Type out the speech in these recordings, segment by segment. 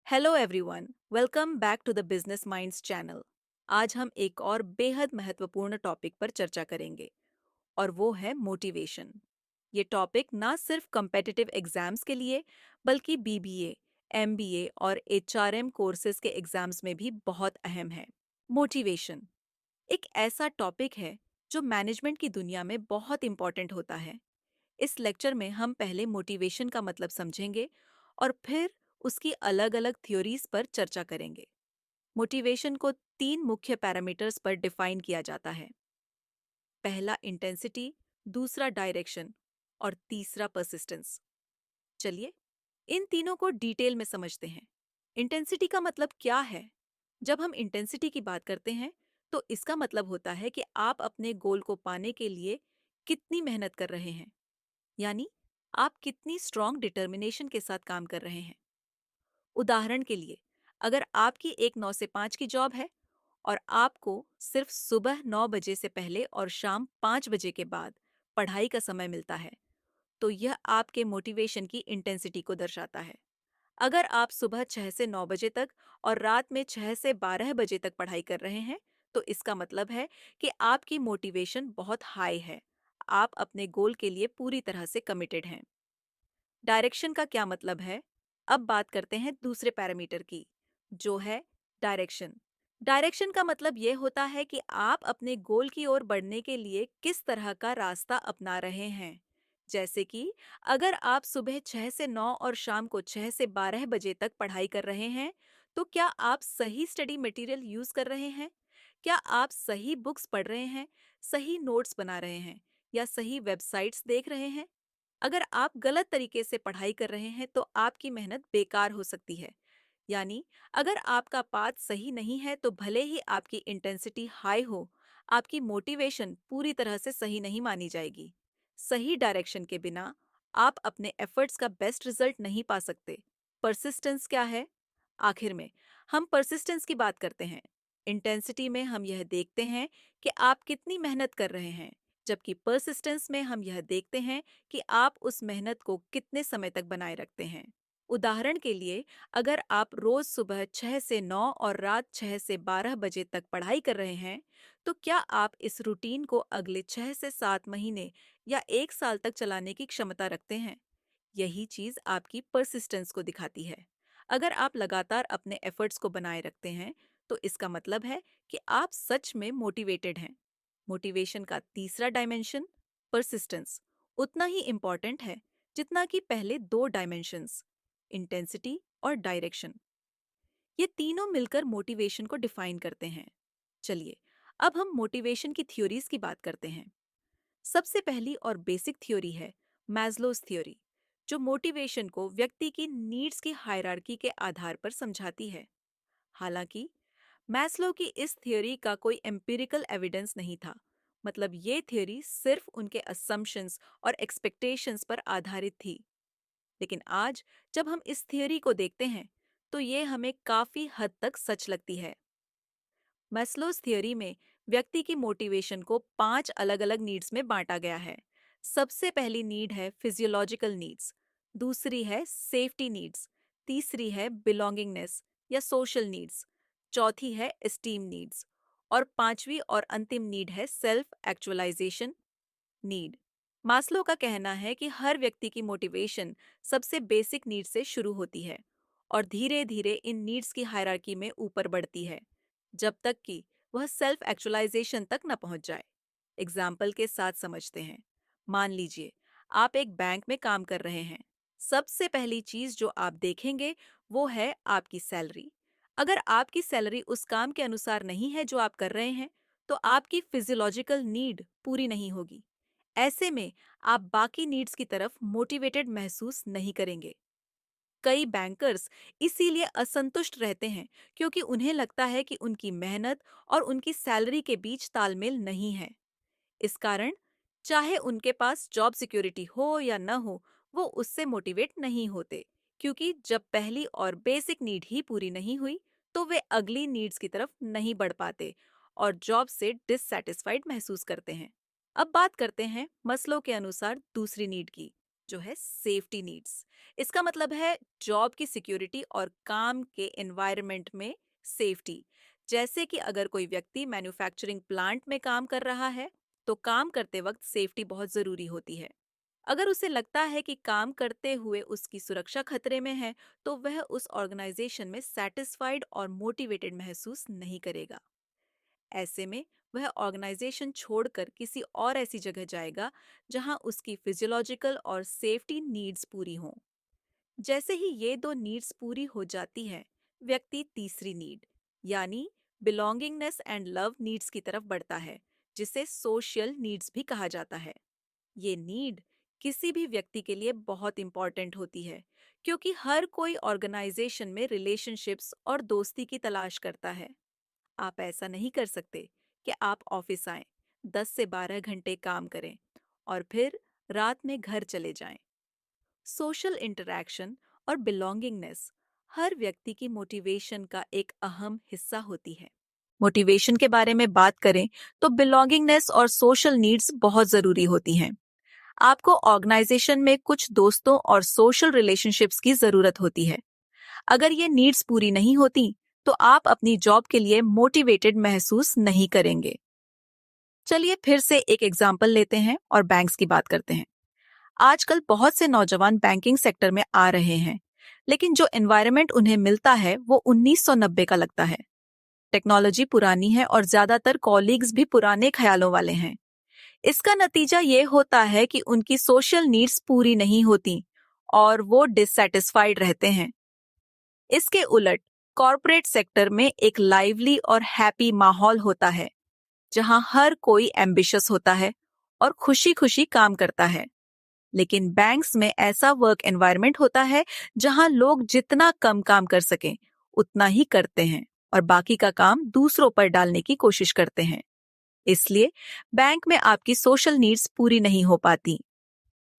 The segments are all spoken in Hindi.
Hello everyone, welcome back to the business minds channel. आज हम एक और बेहद महत्वपूर्ण टॉपिक पर चर्चा करेंगे और वो है मोटिवेशन। ये टॉपिक ना सिर्फ कम्पिटिटिव एग्जाम्स के लिए बल्कि बीबीए, एमबीए और एचआरएम कोर्सेज के एग्जाम्स में भी बहुत अहम है। मोटिवेशन एक ऐसा टॉपिक है जो मैनेजमेंट की दुनिया में बहुत इंपॉर्टेंट होता है। इस लेक्चर में हम पहले मोटिवेशन का मतलब समझेंगे और फिर उसकी अलग-अलग थ्योरीज पर चर्चा करेंगे। मोटिवेशन को तीन मुख्य पैरामीटर्स पर डिफाइन किया जाता है। पहला इंटेंसिटी, दूसरा डायरेक्शन और तीसरा परसिस्टेंस। चलिए इन तीनों को डिटेल में समझते हैं। इंटेंसिटी का मतलब क्या है? जब हम इंटेंसिटी की बात करते हैं तो इसका मतलब होता है कि आप अपने गोल को पाने के लिए कितनी मेहनत कर रहे हैं, यानी आप कितनी स्ट्रॉन्ग डिटर्मिनेशन के साथ काम कर रहे हैं। उदाहरण के लिए, अगर आपकी एक 9 से 5 की जॉब है और आपको सिर्फ सुबह 9 बजे से पहले और शाम 5 बजे के बाद पढ़ाई का समय मिलता है, तो यह आपके मोटिवेशन की इंटेंसिटी को दर्शाता है। अगर आप सुबह 6 से 9 बजे तक और रात में 6 से 12 बजे तक पढ़ाई कर रहे हैं, तो इसका मतलब है कि आपकी मोटिवेशन बहुत हाई है। आप अपने गोल के लिए पूरी तरह से कमिटेड हैं। डायरेक्शन का क्या मतलब है? अब बात करते हैं दूसरे पैरामीटर की, जो है डायरेक्शन। डायरेक्शन का मतलब यह होता है कि आप अपने गोल की ओर बढ़ने के लिए किस तरह का रास्ता अपना रहे हैं। जैसे कि अगर आप सुबह 6 से 9 और शाम को 6 से 12 बजे तक पढ़ाई कर रहे हैं, तो क्या आप सही स्टडी मटेरियल यूज कर रहे हैं? क्या आप सही बुक्स पढ़ रहे हैं, सही नोट्स बना रहे हैं या सही वेबसाइट्स देख रहे हैं? अगर आप गलत तरीके से पढ़ाई कर रहे हैं तो आपकी मेहनत बेकार हो सकती है। यानी अगर आपका पाथ सही नहीं है तो भले ही आपकी इंटेंसिटी हाई हो, आपकी मोटिवेशन पूरी तरह से सही नहीं मानी जाएगी। सही डायरेक्शन के बिना आप अपने एफर्ट्स का बेस्ट रिजल्ट नहीं पा सकते। परसिस्टेंस क्या है? आखिर में हम परसिस्टेंस की बात करते हैं। इंटेंसिटी में हम यह देखते हैं कि आप कितनी मेहनत कर रहे हैं, जबकि परसिस्टेंस में हम यह देखते हैं कि आप उस मेहनत को कितने समय तक बनाए रखते हैं। उदाहरण के लिए, अगर आप रोज सुबह 6 से 9 और रात 6 से 12 बजे तक पढ़ाई कर रहे हैं, तो क्या आप इस रूटीन को अगले 6 से 7 महीने या 1 साल तक चलाने की क्षमता रखते हैं? यही चीज आपकी परसिस्टेंस को दिखाती है। अगर आप लगातार अपने एफर्ट्स को बनाए रखते हैं, तो इसका मतलब है कि आप सच में मोटिवेटेड हैं। मोटिवेशन का तीसरा डायमेंशन, परसिस्टेंस, उतना ही इंपॉर्टेंट है जितना कि पहले दो डायमेंशंस, इंटेंसिटी और डायरेक्शन। ये तीनों मिलकर मोटिवेशन को डिफाइन करते हैं। चलिए अब हम मोटिवेशन की थ्योरीज की बात करते हैं। सबसे पहली और बेसिक थ्योरी है मैस्लोस थ्योरी, जो मोटिवेशन को व्यक्ति की नीड्स की हायरार्की के आधार पर समझाती है। हालांकि मैस्लो की इस थ्योरी का कोई एम्पिरिकल एविडेंस नहीं था, मतलब ये थ्योरी सिर्फ उनके असम्पशंस और एक्सपेक्टेशंस पर आधारित थी। लेकिन आज जब हम इस थ्योरी को देखते हैं तो ये हमें काफी हद तक सच लगती है। मैस्लोस थ्योरी में व्यक्ति की मोटिवेशन को 5 अलग-अलग नीड्स में बांटा गया है। सबसे पहली नीड है फिजियोलॉजिकल नीड्स, दूसरी है सेफ्टी नीड्स, तीसरी है बिलोंगिंगनेस या सोशल नीड्स, चौथी है एस्टीम नीड्स और पांचवी और अंतिम नीड है सेल्फ एक्चुअलाइजेशन नीड। मास्लो का कहना है कि हर व्यक्ति की मोटिवेशन सबसे बेसिक नीड से शुरू होती है और धीरे धीरे इन नीड्स की हायरार्की में ऊपर बढ़ती है, जब तक कि वह सेल्फ एक्चुअलाइजेशन तक न पहुंच जाए। एग्जाम्पल के साथ समझते हैं। मान लीजिए आप एक बैंक में काम कर रहे हैं। सबसे पहली चीज जो आप देखेंगे वो है आपकी सैलरी। अगर आपकी सैलरी उस काम के अनुसार नहीं है जो आप कर रहे हैं, तो आपकी फिजियोलॉजिकल नीड पूरी नहीं होगी। ऐसे में आप बाकी नीड्स की तरफ मोटिवेटेड महसूस नहीं करेंगे। कई बैंकर्स इसीलिए असंतुष्ट रहते हैं, क्योंकि उन्हें लगता है कि उनकी मेहनत और उनकी सैलरी के बीच तालमेल नहीं है। इस कारण चाहे उनके पास जॉब सिक्योरिटी हो या न हो, वो उससे मोटिवेट नहीं होते, क्योंकि जब पहली और बेसिक नीड ही पूरी नहीं हुई तो वे अगली नीड्स की तरफ नहीं बढ़ पाते और जॉब से डिससैटिस्फाइड महसूस करते हैं। अब बात करते हैं मस्लो के अनुसार दूसरी नीड की, जो है सेफ्टी नीड्स। इसका मतलब है जॉब की सिक्योरिटी और काम के एनवायरनमेंट में सेफ्टी। जैसे कि अगर कोई व्यक्ति मैन्युफैक्चरिंग प्लांट में काम कर रहा है, तो काम करते वक्त सेफ्टी बहुत जरूरी होती है। अगर उसे लगता है कि काम करते हुए उसकी सुरक्षा खतरे में है, तो वह उस ऑर्गेनाइजेशन में सेटिस्फाइड और मोटिवेटेड महसूस नहीं करेगा। ऐसे में वह ऑर्गेनाइजेशन छोड़कर किसी और ऐसी जगह जाएगा जहां उसकी फिजियोलॉजिकल और सेफ्टी नीड्स पूरी हों। जैसे ही ये दो नीड्स पूरी हो जाती है, व्यक्ति तीसरी नीड यानी बिलोंगिंगनेस एंड लव नीड्स की तरफ बढ़ता है, जिसे सोशल नीड्स भी कहा जाता है। ये नीड किसी भी व्यक्ति के लिए बहुत इंपॉर्टेंट होती है, क्योंकि हर कोई ऑर्गेनाइजेशन में रिलेशनशिप्स और दोस्ती की तलाश करता है। आप ऐसा नहीं कर सकते कि आप ऑफिस आएं, 10 से 12 घंटे काम करें और फिर रात में घर चले जाएं। सोशल इंटरैक्शन और बिलोंगिंगनेस हर व्यक्ति की मोटिवेशन का एक अहम हिस्सा होती है। मोटिवेशन के बारे में बात करें तो बिलोंगिंगनेस और सोशल नीड्स बहुत जरूरी होती हैं। आपको ऑर्गेनाइजेशन में कुछ दोस्तों और सोशल रिलेशनशिप्स की जरूरत होती है। अगर ये नीड्स पूरी नहीं होती, तो आप अपनी जॉब के लिए मोटिवेटेड महसूस नहीं करेंगे। चलिए फिर से एक एग्जाम्पल लेते हैं और बैंक्स की बात करते हैं। आजकल बहुत से नौजवान बैंकिंग सेक्टर में आ रहे हैं, लेकिन जो एनवायरनमेंट उन्हें मिलता है वो 1990 का लगता है। टेक्नोलॉजी पुरानी है और ज्यादातर कॉलीग्स भी पुराने ख्यालों वाले हैं। इसका नतीजा ये होता है कि उनकी सोशल नीड्स पूरी नहीं होती और वो डिससैटिस्फाइड रहते हैं। इसके उलट कॉरपोरेट सेक्टर में एक लाइवली और हैप्पी माहौल होता है, जहां हर कोई एम्बिशियस होता है और खुशी खुशी काम करता है। लेकिन बैंक्स में ऐसा वर्क एनवायरनमेंट होता है जहां लोग जितना कम काम कर सकें उतना ही करते हैं और बाकी का काम दूसरों पर डालने की कोशिश करते हैं। इसलिए बैंक में आपकी सोशल नीड्स पूरी नहीं हो पाती।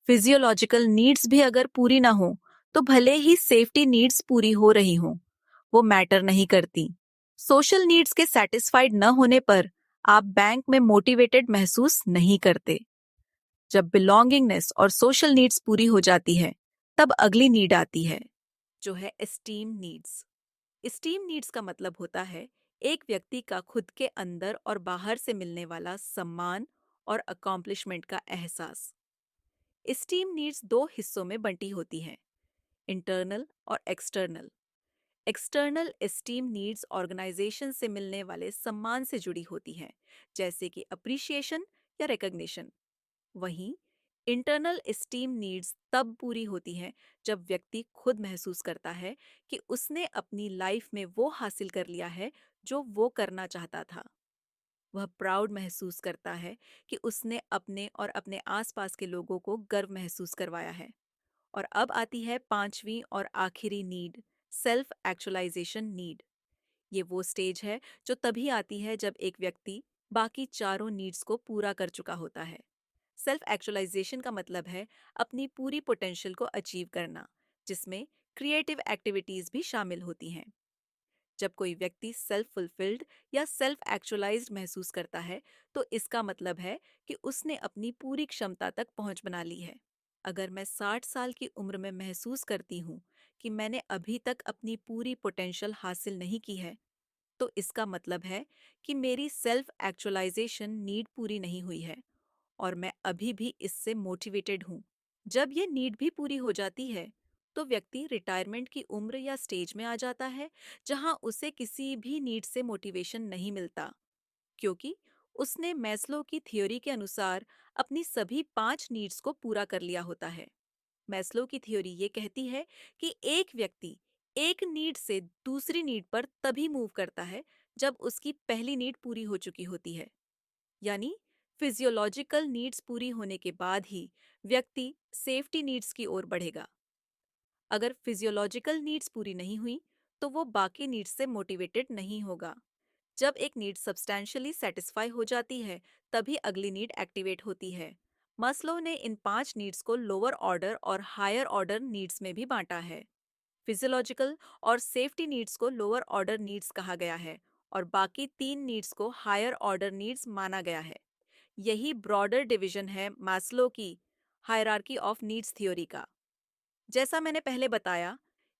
फिजियोलॉजिकल नीड्स भी अगर पूरी ना हो, तो भले ही सेफ्टी नीड्स पूरी हो रही हो, वो मैटर नहीं करती। सोशल नीड्स के सेटिस्फाइड न होने पर आप बैंक में मोटिवेटेड महसूस नहीं करते। जब बिलोंगिंगनेस और सोशल नीड्स पूरी हो जाती है, तब अगली नीड आती है, जो है एस्टीम नीड्स। एस्टीम नीड्स का मतलब होता है एक व्यक्ति का खुद के अंदर और बाहर से मिलने वाला सम्मान और अकॉम्प्लिशमेंट का एहसास। एस्टीम नीड्स दो हिस्सों में बंटी होती हैं, इंटरनल और external. External esteem needs organisation से मिलने वाले सम्मान से जुड़ी होती हैं, जैसे कि अप्रिसिएशन या रिकग्निशन। वहीं इंटरनल एस्टीम नीड्स तब पूरी होती हैं जब व्यक्ति खुद महसूस करता है कि उसने अपनी लाइफ में वो हासिल कर लिया है जो वो करना चाहता था। वह प्राउड महसूस करता है कि उसने अपने और अपने आसपास के लोगों को गर्व महसूस करवाया है। और अब आती है पांचवी और आखिरी नीड, सेल्फ एक्चुअलाइजेशन नीड। ये वो स्टेज है जो तभी आती है जब एक व्यक्ति बाकी चारों नीड्स को पूरा कर चुका होता है। सेल्फ एक्चुअलाइजेशन का मतलब है अपनी पूरी पोटेंशियल को अचीव करना, जिसमें क्रिएटिव एक्टिविटीज भी शामिल होती हैं। जब कोई व्यक्ति सेल्फ फुलफिल्ड या सेल्फ एक्चुअलाइज्ड महसूस करता है, तो इसका मतलब है कि उसने अपनी पूरी क्षमता तक पहुंच बना ली है। अगर मैं 60 साल की उम्र में महसूस करती हूँ कि मैंने अभी तक अपनी पूरी पोटेंशियल हासिल नहीं की है, तो इसका मतलब है कि मेरी सेल्फ एक्चुअलाइजेशन नीड पूरी नहीं हुई है और मैं अभी भी इससे मोटिवेटेड हूँ। जब ये नीड भी पूरी हो जाती है, तो व्यक्ति रिटायरमेंट की उम्र या स्टेज में आ जाता है जहां उसे किसी भी नीड से मोटिवेशन नहीं मिलता, क्योंकि उसने मैस्लो की थ्योरी के अनुसार अपनी सभी 5 नीड्स को पूरा कर लिया होता है। मैस्लो की थ्योरी ये कहती है कि एक व्यक्ति एक नीड से दूसरी नीड पर तभी मूव करता है जब उसकी पहली नीड पूरी हो चुकी होती है। यानी फिजियोलॉजिकल नीड्स पूरी होने के बाद ही व्यक्ति सेफ्टी नीड्स की ओर बढ़ेगा। अगर फिजियोलॉजिकल नीड्स पूरी नहीं हुई, तो वो बाकी नीड्स से मोटिवेटेड नहीं होगा। जब एक नीड सब्सटैंशियली सेटिस्फाई हो जाती है, तभी अगली नीड एक्टिवेट होती है। मस्लो ने इन 5 नीड्स को लोअर ऑर्डर और हायर ऑर्डर नीड्स में भी बांटा है। फिजियोलॉजिकल और सेफ्टी नीड्स को लोअर ऑर्डर नीड्स कहा गया है और बाकी 3 नीड्स को हायर ऑर्डर नीड्स माना गया है। यही ब्रॉडर डिवीजन है मैस्लो की हायरार्की ऑफ नीड्स थ्योरी का। जैसा मैंने पहले बताया,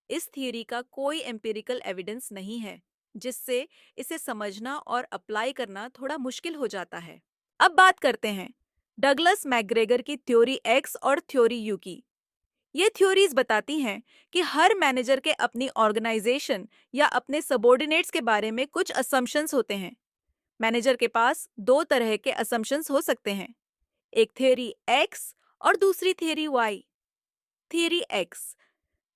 इस थ्योरी का कोई एम्पिरिकल एविडेंस नहीं है, जिससे इसे समझना और अप्लाई करना थोड़ा मुश्किल हो जाता है। अब बात करते हैं डगलस मैकग्रेगर की थ्योरी एक्स और थ्योरी यू की। ये थ्योरीज बताती हैं कि हर मैनेजर के अपनी ऑर्गेनाइजेशन या अपने सबॉर्डिनेट्स के बारे में कुछ असम्पशंस होते हैं। मैनेजर के पास दो तरह के असम्पशंस हो सकते हैं, एक थियरी एक्स और दूसरी theory Y. Theory X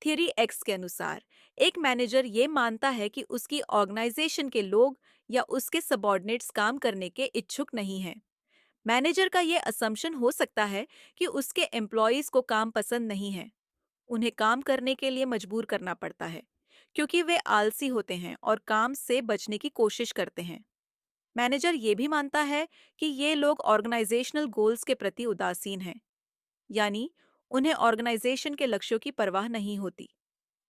theory X के अनुसार एक मैनेजर ये मानता है कि उसकी ऑर्गेनाइजेशन के लोग या उसके सबॉर्डिनेट्स काम करने के इच्छुक नहीं हैं। मैनेजर का ये असम्पशन हो सकता है कि उसके एम्प्लॉयज को काम पसंद नहीं है, उन्हें काम करने के लिए मजबूर करना पड़ता है क्योंकि वे आलसी होते हैं और काम से बचने की कोशिश करते हैं। मैनेजर ये भी मानता है कि ये लोग ऑर्गेनाइजेशनल गोल्स के प्रति उदासीन हैं, यानी उन्हें ऑर्गेनाइजेशन के लक्ष्यों की परवाह नहीं होती।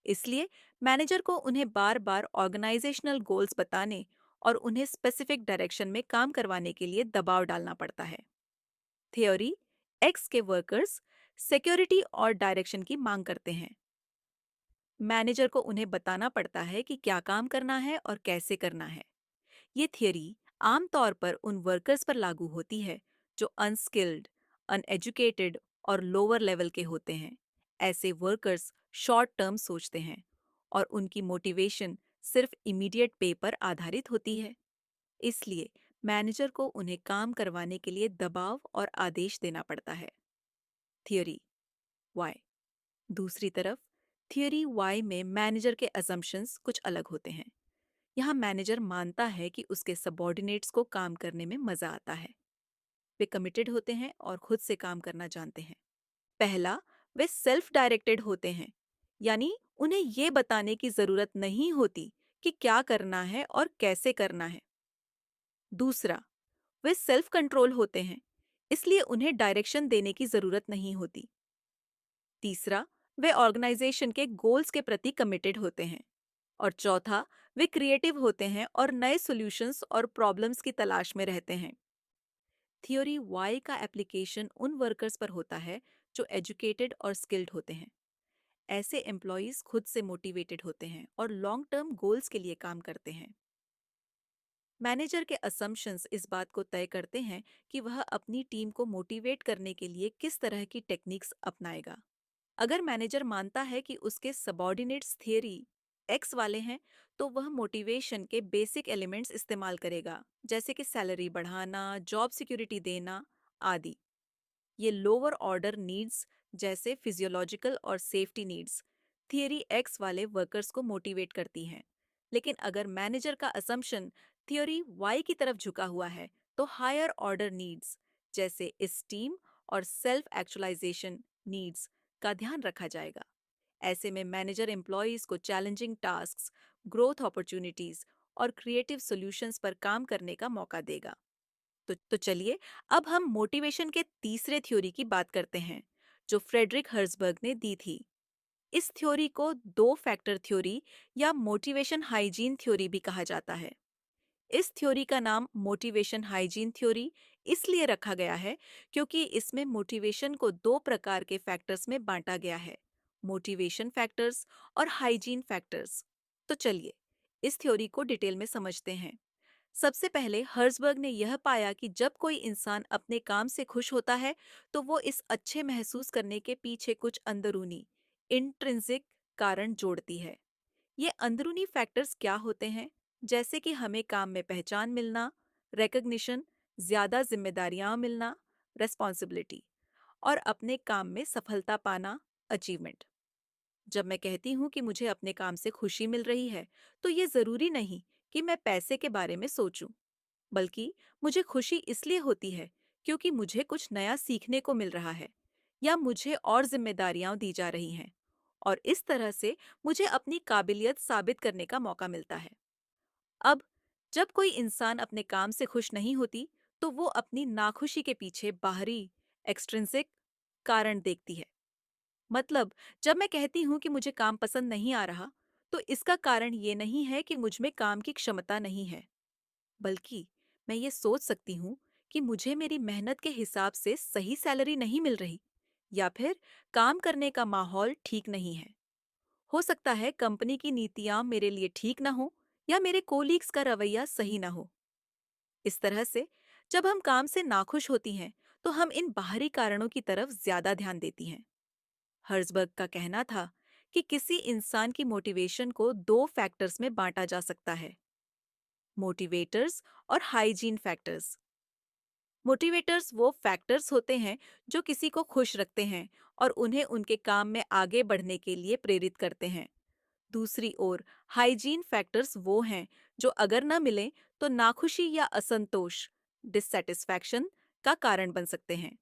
इसलिए मैनेजर को उन्हें बार बार ऑर्गेनाइजेशनल गोल्स बताने और उन्हें स्पेसिफिक डायरेक्शन में काम करवाने के लिए दबाव डालना पड़ता है। थ्योरी एक्स के वर्कर्स सिक्योरिटी और डायरेक्शन की मांग करते हैं। मैनेजर को उन्हें बताना पड़ता है कि क्या काम करना है और कैसे करना है। ये थियरी आमतौर पर उन वर्कर्स पर लागू होती है जो अनस्किल्ड, अनएजुकेटेड और लोअर लेवल के होते हैं। ऐसे वर्कर्स शॉर्ट टर्म सोचते हैं और उनकी मोटिवेशन सिर्फ इमीडिएट पे पर आधारित होती है। इसलिए मैनेजर को उन्हें काम करवाने के लिए दबाव और आदेश देना पड़ता है। थियरी वाई दूसरी तरफ, थियरी वाई में मैनेजर के असम्पशंस कुछ अलग होते हैं। यहाँ मैनेजर मानता है कि उसके सबॉर्डिनेट्स को काम करने में मजा आता है। वे कमिटेड होते हैं और खुद से काम करना जानते हैं। पहला, वे सेल्फ डायरेक्टेड होते हैं, यानी उन्हें ये बताने की जरूरत नहीं होती कि क्या करना है और कैसे करना है। दूसरा, वे सेल्फ कंट्रोल होते हैं, इसलिए उन्हें डायरेक्शन देने की जरूरत नहीं होती। तीसरा, वे ऑर्गेनाइजेशन के गोल्स के प्रति कमिटेड होते हैं। और चौथा, वे क्रिएटिव होते हैं और नए सॉल्यूशंस और प्रॉब्लम्स की तलाश में रहते हैं। थ्योरी वाई का एप्लीकेशन उन वर्कर्स पर होता है जो एजुकेटेड और स्किल्ड होते हैं। ऐसे एम्प्लॉयज खुद से मोटिवेटेड होते हैं और लॉन्ग टर्म गोल्स के लिए काम करते हैं। मैनेजर के असम्पशंस इस बात को तय करते हैं कि वह अपनी टीम को मोटिवेट करने के लिए किस तरह की टेक्निक्स अपनाएगा। अगर मैनेजर मानता है कि उसके सबॉर्डिनेट्स थियरी एक्स वाले हैं, तो वह मोटिवेशन के बेसिक एलिमेंट्स इस्तेमाल करेगा, जैसे कि सैलरी बढ़ाना, जॉब सिक्योरिटी देना आदि। ये लोअर ऑर्डर नीड्स जैसे फिजियोलॉजिकल और सेफ्टी नीड्स थियरी एक्स वाले वर्कर्स को मोटिवेट करती हैं। लेकिन अगर मैनेजर का असम्पशन थियरी वाई की तरफ झुका हुआ है, तो हायर ऑर्डर नीड्स जैसे स्टीम और सेल्फ एक्चुअलाइजेशन नीड्स का ध्यान रखा जाएगा। ऐसे में मैनेजर एम्प्लॉयज को चैलेंजिंग टास्क्स, ग्रोथ अपॉर्चुनिटीज और क्रिएटिव सॉल्यूशंस पर काम करने का मौका देगा। तो चलिए अब हम मोटिवेशन के तीसरे थ्योरी की बात करते हैं, जो फ्रेडरिक हर्जबर्ग ने दी थी। इस थ्योरी को दो फैक्टर थ्योरी या मोटिवेशन हाइजीन थ्योरी भी कहा जाता है। इस थ्योरी का नाम मोटिवेशन हाइजीन थ्योरी इसलिए रखा गया है क्योंकि इसमें मोटिवेशन को दो प्रकार के फैक्टर्स में बांटा गया है, मोटिवेशन फैक्टर्स और हाइजीन फैक्टर्स। तो चलिए इस थ्योरी को डिटेल में समझते हैं। सबसे पहले हर्जबर्ग ने यह पाया कि जब कोई इंसान अपने काम से खुश होता है, तो वो इस अच्छे महसूस करने के पीछे कुछ अंदरूनी इंट्रिंसिक कारण जोड़ती है। ये अंदरूनी फैक्टर्स क्या होते हैं? जैसे कि हमें काम में पहचान मिलना, रिकग्निशन, ज्यादा जिम्मेदारियां मिलना, रेस्पॉन्सिबिलिटी, और अपने काम में सफलता पाना, अचीवमेंट। जब मैं कहती हूँ कि मुझे अपने काम से खुशी मिल रही है, तो ये जरूरी नहीं कि मैं पैसे के बारे में सोचूं, बल्कि मुझे खुशी इसलिए होती है क्योंकि मुझे कुछ नया सीखने को मिल रहा है या मुझे और जिम्मेदारियां दी जा रही हैं, और इस तरह से मुझे अपनी काबिलियत साबित करने का मौका मिलता है। अब जब कोई इंसान अपने काम से खुश नहीं होती, तो वो अपनी नाखुशी के पीछे बाहरी एक्सट्रिंसिक कारण देखती है। मतलब, जब मैं कहती हूँ कि मुझे काम पसंद नहीं आ रहा, तो इसका कारण ये नहीं है कि मुझ में काम की क्षमता नहीं है, बल्कि मैं ये सोच सकती हूँ कि मुझे मेरी मेहनत के हिसाब से सही सैलरी नहीं मिल रही, या फिर काम करने का माहौल ठीक नहीं है। हो सकता है कंपनी की नीतियां मेरे लिए ठीक ना हो या मेरे कोलीग्स का रवैया सही ना हो। इस तरह से जब हम काम से नाखुश होती हैं, तो हम इन बाहरी कारणों की तरफ ज्यादा ध्यान देती हैं। हर्जबर्ग का कहना था कि किसी इंसान की मोटिवेशन को दो फैक्टर्स में बांटा जा सकता है, मोटिवेटर्स और हाइजीन फैक्टर्स। मोटिवेटर्स वो फैक्टर्स होते हैं जो किसी को खुश रखते हैं और उन्हें उनके काम में आगे बढ़ने के लिए प्रेरित करते हैं। दूसरी ओर हाइजीन फैक्टर्स वो हैं जो अगर न मिले तो नाखुशी या असंतोष, डिससेटिस्फैक्शन का कारण बन सकते हैं।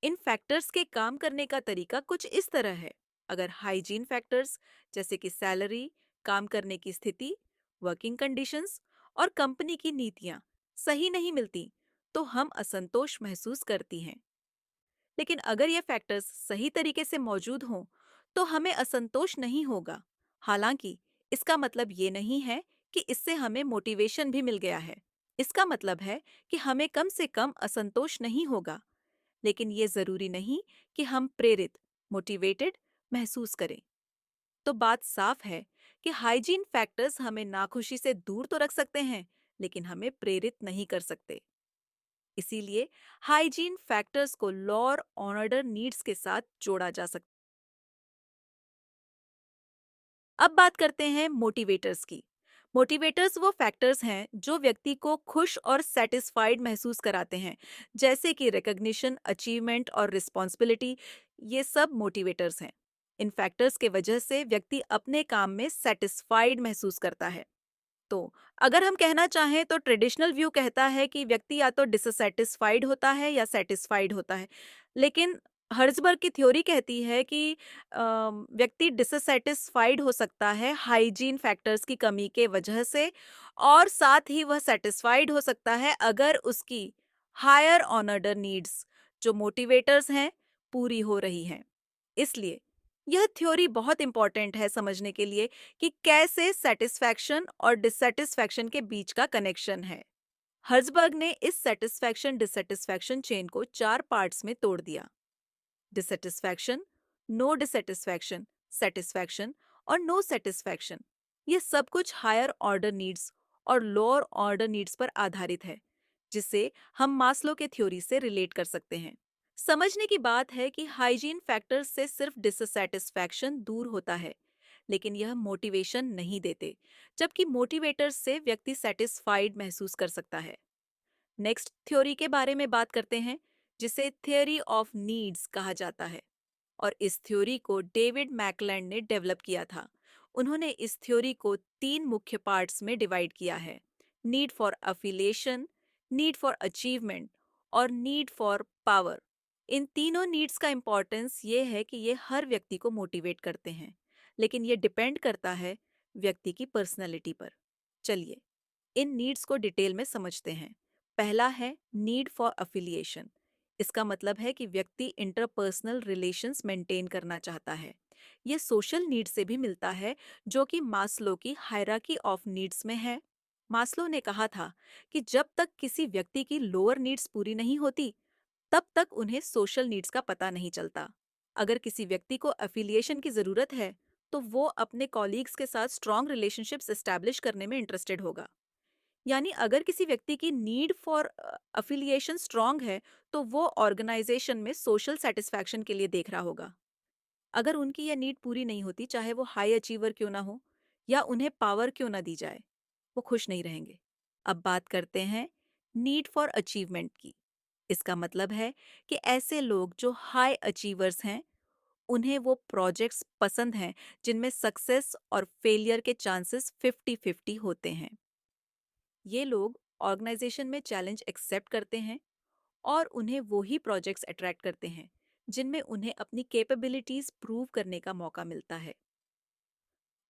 इन फैक्टर्स के काम करने का तरीका कुछ इस तरह है। अगर हाइजीन फैक्टर्स जैसे कि सैलरी, काम करने की स्थिति, वर्किंग कंडीशंस और कंपनी की नीतियां सही नहीं मिलती, तो हम असंतोष महसूस करती हैं। लेकिन अगर ये फैक्टर्स सही तरीके से मौजूद हों, तो हमें असंतोष नहीं होगा। हालांकि इसका मतलब ये नहीं है कि इससे हमें मोटिवेशन भी मिल गया है। इसका मतलब है कि हमें कम से कम असंतोष नहीं होगा, लेकिन ये जरूरी नहीं कि हम प्रेरित, मोटिवेटेड महसूस करें। तो बात साफ है कि हाइजीन फैक्टर्स हमें नाखुशी से दूर तो रख सकते हैं, लेकिन हमें प्रेरित नहीं कर सकते। इसीलिए हाइजीन फैक्टर्स को लॉ और ऑर्डर नीड्स के साथ जोड़ा जा सकता है। अब बात करते हैं मोटिवेटर्स की। मोटिवेटर्स वो फैक्टर्स हैं जो व्यक्ति को खुश और सेटिस्फाइड महसूस कराते हैं, जैसे कि रिकग्निशन, अचीवमेंट और रिस्पॉन्सिबिलिटी। ये सब मोटिवेटर्स हैं। इन फैक्टर्स के वजह से व्यक्ति अपने काम में सेटिस्फाइड महसूस करता है। तो अगर हम कहना चाहें तो ट्रेडिशनल व्यू कहता है कि व्यक्ति या तो डिससेटिस्फाइड होता है या सेटिस्फाइड होता है। लेकिन हर्ज़बर्ग की थ्योरी कहती है कि व्यक्ति डिससेटिस्फाइड हो सकता है हाइजीन फैक्टर्स की कमी के वजह से, और साथ ही वह सेटिस्फाइड हो सकता है अगर उसकी हायर ऑर्डर नीड्स, जो मोटिवेटर्स हैं, पूरी हो रही हैं। इसलिए यह थ्योरी बहुत इंपॉर्टेंट है समझने के लिए कि कैसे सेटिस्फैक्शन और डिससेटिस्फैक्शन के बीच का कनेक्शन है। हर्जबर्ग ने इस सेटिस्फैक्शन डिससेटिस्फैक्शन चेन को चार पार्ट्स में तोड़ दिया: डिससेटिस्फैक्शन, नो डिससेटिस्फैक्शन, सेटिस्फैक्शन और नो सेटिस्फैक्शन। ये सब कुछ हायर ऑर्डर नीड्स और लोअर ऑर्डर नीड्स पर आधारित है, जिसे हम मास्लो के थ्योरी से रिलेट कर सकते हैं। समझने की बात है कि हाइजीन फैक्टर्स से सिर्फ डिससेटिस्फैक्शन दूर होता है, लेकिन यह मोटिवेशन नहीं देते, जबकि मोटिवेटर्स से व्यक्ति सेटिस्फाइड महसूस कर सकता है। नेक्स्ट थ्योरी के बारे में बात करते हैं, जिसे थियरी ऑफ नीड्स कहा जाता है, और इस थ्योरी को डेविड मैकलैंड ने डेवलप किया था। उन्होंने इस थ्योरी को तीन मुख्य पार्ट्स में डिवाइड किया है: need for affiliation, need for achievement और नीड फॉर पावर। इन तीनों नीड्स का इंपॉर्टेंस ये है कि ये हर व्यक्ति को मोटिवेट करते हैं, लेकिन ये डिपेंड करता है व्यक्ति की पर्सनैलिटी पर। चलिए इन नीड्स को डिटेल में समझते हैं। पहला है नीड फॉर अफिलिएशन। इसका मतलब है कि व्यक्ति इंटरपर्सनल रिलेशंस मेंटेन करना चाहता है। ये सोशल नीड से भी मिलता है, जो कि मास्लो की हायरार्की ऑफ नीड्स में है। मास्लो ने कहा था कि जब तक किसी व्यक्ति की लोअर नीड्स पूरी नहीं होती, तब तक उन्हें सोशल नीड्स का पता नहीं चलता। अगर किसी व्यक्ति को अफिलिएशन की जरूरत है, तो वो अपने कॉलीग्स के साथ स्ट्रॉन्ग रिलेशनशिप्स एस्टैब्लिश करने में इंटरेस्टेड होगा। यानी अगर किसी व्यक्ति की नीड फॉर अफिलिएशन स्ट्रांग है, तो वो ऑर्गेनाइजेशन में सोशल सेटिस्फैक्शन के लिए देख रहा होगा। अगर उनकी यह नीड पूरी नहीं होती, चाहे वो हाई अचीवर क्यों ना हो या उन्हें पावर क्यों ना दी जाए, वो खुश नहीं रहेंगे। अब बात करते हैं नीड फॉर अचीवमेंट की। इसका मतलब है कि ऐसे लोग जो हाई अचीवर्स हैं, उन्हें वो प्रोजेक्ट्स पसंद हैं जिनमें सक्सेस और फेलियर के चांसेस 50-50 होते हैं। ये लोग ऑर्गेनाइजेशन में चैलेंज एक्सेप्ट करते हैं और उन्हें वो ही प्रोजेक्ट्स अट्रैक्ट करते हैं जिनमें उन्हें अपनी कैपेबिलिटीज प्रूव करने का मौका मिलता है।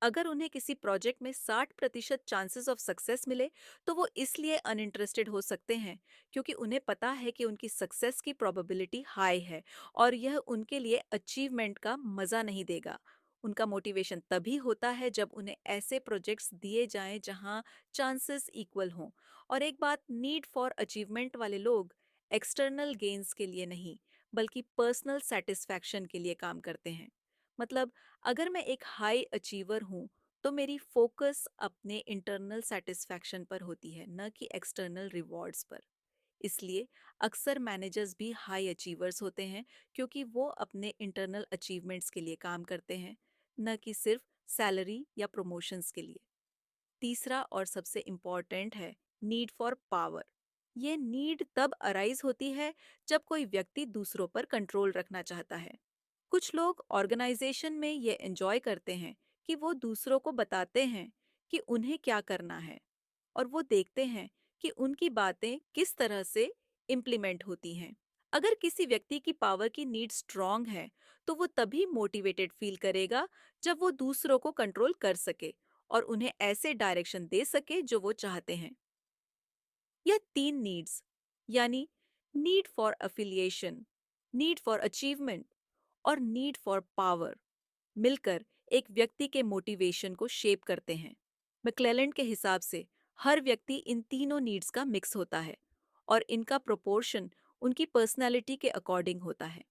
अगर उन्हें किसी प्रोजेक्ट में 60% चांसेस ऑफ सक्सेस मिले, तो वो इसलिए अनइंटरेस्टेड हो सकते हैं क्योंकि उन्हें पता है कि उनकी सक्सेस की प्रोबेबिलिटी हाई है और यह उनके लिए अचीवमेंट का मजा नहीं देगा। उनका मोटिवेशन तभी होता है जब उन्हें ऐसे प्रोजेक्ट्स दिए जाएं जहां चांसेस इक्वल हों। और एक बात, नीड फॉर अचीवमेंट वाले लोग एक्सटर्नल गेन्स के लिए नहीं, बल्कि पर्सनल सेटिस्फैक्शन के लिए काम करते हैं। मतलब, अगर मैं एक हाई अचीवर हूँ, तो मेरी फोकस अपने इंटरनल सेटिस्फैक्शन पर होती है, न कि एक्सटर्नल रिवॉर्ड्स पर। इसलिए अक्सर मैनेजर्स भी हाई अचीवर्स होते हैं, क्योंकि वो अपने इंटरनल अचीवमेंट्स के लिए काम करते हैं, न कि सिर्फ सैलरी या प्रमोशंस के लिए। तीसरा और सबसे इम्पॉर्टेंट है नीड फॉर पावर। ये नीड तब अराइज होती है जब कोई व्यक्ति दूसरों पर कंट्रोल रखना चाहता है। कुछ लोग ऑर्गेनाइजेशन में ये एंजॉय करते हैं कि वो दूसरों को बताते हैं कि उन्हें क्या करना है, और वो देखते हैं कि उनकी बातें किस तरह से इम्प्लीमेंट होती हैं। अगर किसी व्यक्ति की पावर की नीड स्ट्रांग है, तो वो तभी मोटिवेटेड फील करेगा जब वो दूसरों को कंट्रोल कर सके और उन्हें ऐसे डायरेक्शन दे सके जो वो चाहते हैं। यह तीन नीड्स, यानी need for affiliation, need for achievement और नीड फॉर पावर, मिलकर एक व्यक्ति के मोटिवेशन को शेप करते हैं। मैक्लेलैंड के हिसाब से हर व्यक्ति इन तीनों नीड्स का मिक्स होता है, और इनका प्रोपोर्शन उनकी पर्सनैलिटी के अकॉर्डिंग होता है।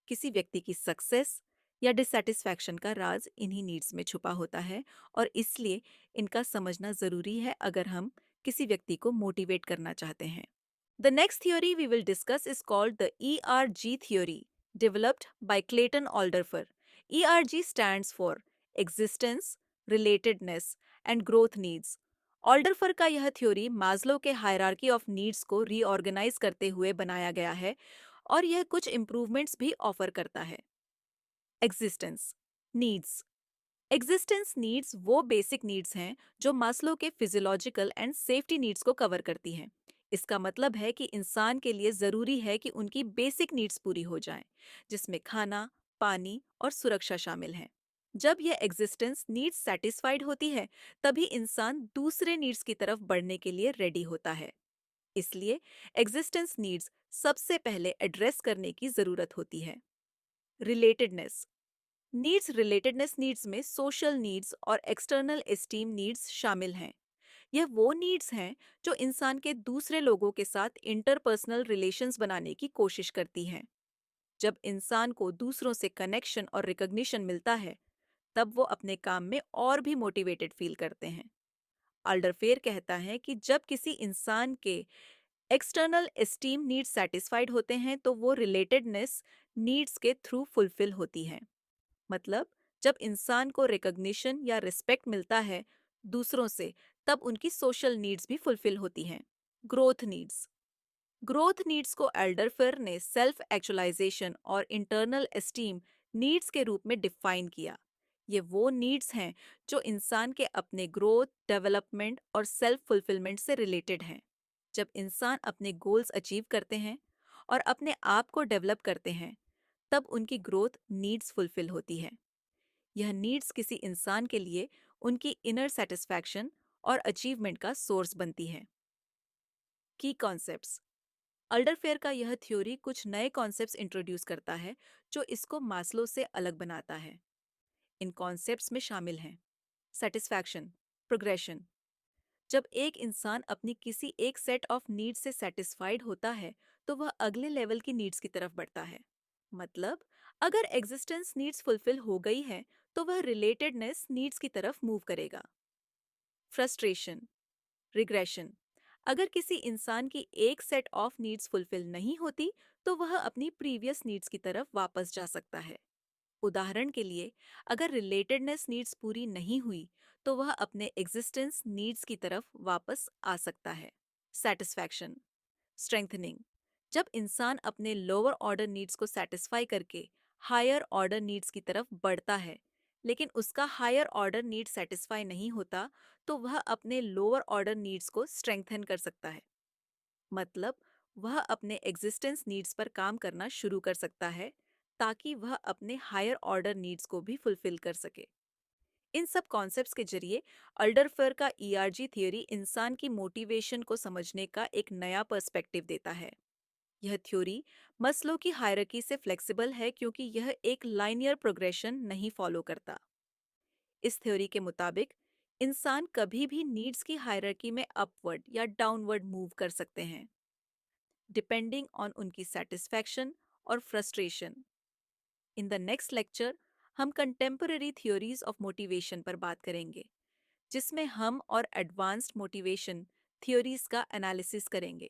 किसी व्यक्ति की सक्सेस या डिसैटिस्फैक्शन का राज इन्हीं नीड्स में छुपा होता है, और इसलिए इनका समझना जरूरी है अगर हम किसी व्यक्ति को मोटिवेट करना चाहते हैं। The next theory we will discuss is called the ERG theory, developed by Clayton Alderfer. ERG stands for Existence, Relatedness and Growth Needs. ऑल्डरफर का यह थ्योरी मास्लो के हायरार्की ऑफ नीड्स को रीऑर्गेनाइज करते हुए बनाया गया है, और यह कुछ इम्प्रूवमेंट्स भी ऑफर करता है। Existence needs. एग्जिस्टेंस नीड्स वो बेसिक नीड्स हैं जो मास्लो के फिजियोलॉजिकल एंड सेफ्टी नीड्स को कवर करती हैं। इसका मतलब है कि इंसान के लिए ज़रूरी है कि उनकी बेसिक नीड्स पूरी हो जाएं, जिसमें खाना, पानी और सुरक्षा शामिल हैं। जब यह एग्जिस्टेंस नीड्स सेटिस्फाइड होती है, तभी इंसान दूसरे नीड्स की तरफ बढ़ने के लिए रेडी होता है। इसलिए एग्जिस्टेंस नीड्स सबसे पहले एड्रेस करने की ज़रूरत होती है। रिलेटेडनेस रिलेटेडनेस नीड्स में सोशल नीड्स और एक्सटर्नल एस्टीम नीड्स शामिल हैं। यह वो नीड्स हैं जो इंसान के दूसरे लोगों के साथ इंटरपर्सनल रिलेशंस बनाने की कोशिश करती हैं। जब इंसान को दूसरों से कनेक्शन और रिकग्निशन मिलता है, तब वो अपने काम में और भी मोटिवेटेड फील करते हैं। अल्डरफेयर कहता है कि जब किसी इंसान के एक्सटर्नल एस्टीम नीड्स सेटिस्फाइड होते हैं, तो वो रिलेटेडनेस नीड्स के थ्रू फुलफिल होती हैं। मतलब, जब इंसान को रिकग्निशन या रिस्पेक्ट मिलता है दूसरों से, तब उनकी सोशल नीड्स भी फुलफिल होती हैं। ग्रोथ नीड्स को एल्डरफिर ने सेल्फ एक्चुअलाइजेशन और इंटरनल एस्टीम नीड्स के रूप में डिफाइन किया। ये वो नीड्स हैं जो इंसान के अपने ग्रोथ, डेवलपमेंट और सेल्फ फुलफिलमेंट से रिलेटेड हैं। जब इंसान अपने गोल्स अचीव करते हैं और अपने आप को डेवलप करते हैं, तब उनकी ग्रोथ नीड्स फुलफिल होती है। यह नीड्स किसी इंसान के लिए उनकी इनर सेटिस्फैक्शन और अचीवमेंट का सोर्स बनती है। की कॉन्सेप्ट्स। अल्डरफेयर का यह थ्योरी कुछ नए कॉन्सेप्ट्स इंट्रोड्यूस करता है जो इसको मास्लो से अलग बनाता है। इन कॉन्सेप्ट्स में शामिल हैं सेटिस्फैक्शन, प्रोग्रेशन। जब एक इंसान अपनी किसी एक सेट ऑफ नीड्स से सेटिस्फाइड होता है, तो वह अगले लेवल की नीड्स की तरफ बढ़ता है। मतलब, अगर एग्जिस्टेंस नीड्स फुलफिल हो गई है, तो वह रिलेटेडनेस नीड्स की तरफ मूव करेगा। Frustration, regression. अगर किसी इंसान की एक सेट ऑफ नीड्स फुलफिल नहीं होती, तो वह अपनी प्रीवियस नीड्स की तरफ वापस जा सकता है। उदाहरण के लिए, अगर रिलेटेडनेस नीड्स पूरी नहीं हुई, तो वह अपने एग्जिस्टेंस नीड्स की तरफ वापस आ सकता है। Satisfaction, strengthening. जब इंसान अपने लोअर ऑर्डर नीड्स को सेटिस्फाई करके हायर ऑर्डर नीड्स की तरफ बढ़ता है, लेकिन उसका हायर ऑर्डर नीड सेटिस्फाई नहीं होता, तो वह अपने लोअर ऑर्डर नीड्स को स्ट्रेंथन कर सकता है। मतलब, वह अपने एग्जिस्टेंस नीड्स पर काम करना शुरू कर सकता है, ताकि वह अपने हायर ऑर्डर नीड्स को भी फुलफिल कर सके। इन सब कॉन्सेप्ट्स के जरिए अल्डरफर का ईआरजी थियोरी इंसान की मोटिवेशन को समझने का एक नया पर्सपेक्टिव देता है। यह थ्योरी मस्लो की हायरार्की से फ्लेक्सिबल है, क्योंकि यह एक लाइनियर प्रोग्रेशन नहीं फॉलो करता। इस थ्योरी के मुताबिक इंसान कभी भी नीड्स की हायरार्की में अपवर्ड या डाउनवर्ड मूव कर सकते हैं, डिपेंडिंग ऑन उनकी सेटिस्फैक्शन और frustration. In the next lecture हम कंटेम्पररी थ्योरीज ऑफ मोटिवेशन पर बात करेंगे, जिसमें हम और एडवांस्ड मोटिवेशन थ्योरीज का एनालिसिस करेंगे।